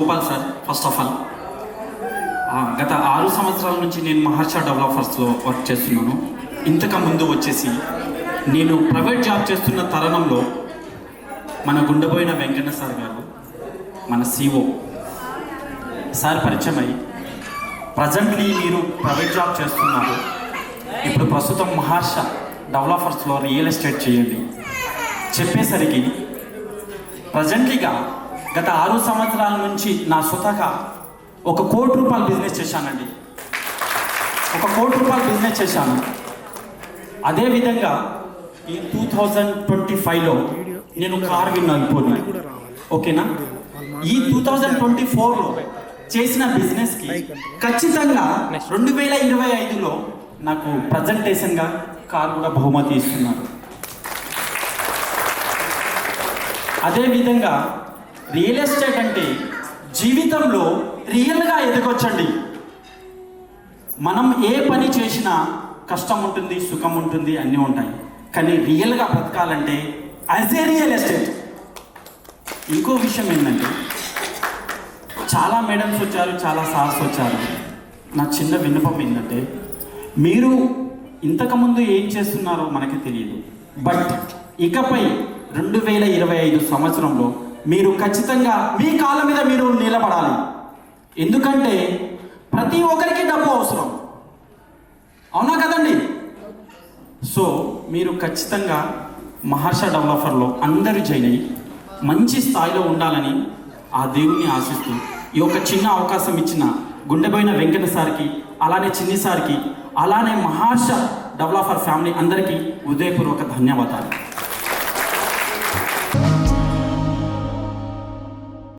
Gopal sir, first of all గత 6 సంవత్సరాల నుంచి నేను మహర్ష డెవలపర్స్లో వర్క్ చేస్తున్నాను. ఇంతకు ముందు వచ్చేసి నేను ప్రైవేట్ జాబ్ చేస్తున్న తరుణంలో మన గుండెపోయిన వెంకన్న సార్ గారు, మన సిఓ సార్ పరిచయం అయ్యి, ప్రజెంట్లీ మీరు ప్రైవేట్ జాబ్ చేస్తున్నారు, ఇప్పుడు ప్రస్తుతం మహర్ష డెవలపర్స్లో రియల్ ఎస్టేట్ చేయండి చెప్పేసరికి ప్రజెంట్లీగా గత 6 సంవత్సరాల నుంచి నా స్వతహా ₹1 కోటి బిజినెస్ చేశానండి. ₹1 కోటి బిజినెస్ చేశాను. అదేవిధంగా ఈ 2025లో నేను కార్ విన్ అయిపోయినా, ఓకేనా. ఈ 2024లో చేసిన బిజినెస్కి ఖచ్చితంగా 2025లో నాకు ప్రజెంటేషన్గా కార్ కూడా బహుమతి ఇస్తున్నారు. అదేవిధంగా రియల్ ఎస్టేట్ అంటే జీవితంలో రియల్గా ఎదగొచ్చండి. మనం ఏ పని చేసినా కష్టం ఉంటుంది, సుఖం ఉంటుంది, అన్నీ ఉంటాయి. కానీ రియల్గా బ్రతకాలంటే యాజ్ ఏ రియల్ ఎస్టేట్. ఇంకో విషయం ఏంటంటే, చాలా మేడమ్స్ వచ్చారు, చాలా సార్స్ వచ్చారు. నా చిన్న విన్నపం ఏంటంటే, మీరు ఇంతకుముందు ఏం చేస్తున్నారో మనకి తెలియదు, బట్ ఇకపై 2025 సంవత్సరంలో మీరు ఖచ్చితంగా మీ కాళ్ళ మీద మీరు నిలబడాలి. ఎందుకంటే ప్రతి ఒక్కరికి డబ్బు అవసరం, అవునా కదండి. సో మీరు ఖచ్చితంగా మహర్ష డెవలపర్లో అందరూ జాయిన్ అయ్యి మంచి స్థాయిలో ఉండాలని ఆ దేవుణ్ణి ఆశిస్తూ ఈ యొక్క చిన్న అవకాశం ఇచ్చిన గుండెపోయిన వెంకన్న సార్కి, అలానే చిన్ని సార్కి, అలానే మహర్ష డెవలపర్ ఫ్యామిలీ అందరికీ హృదయపూర్వక ధన్యవాదాలు.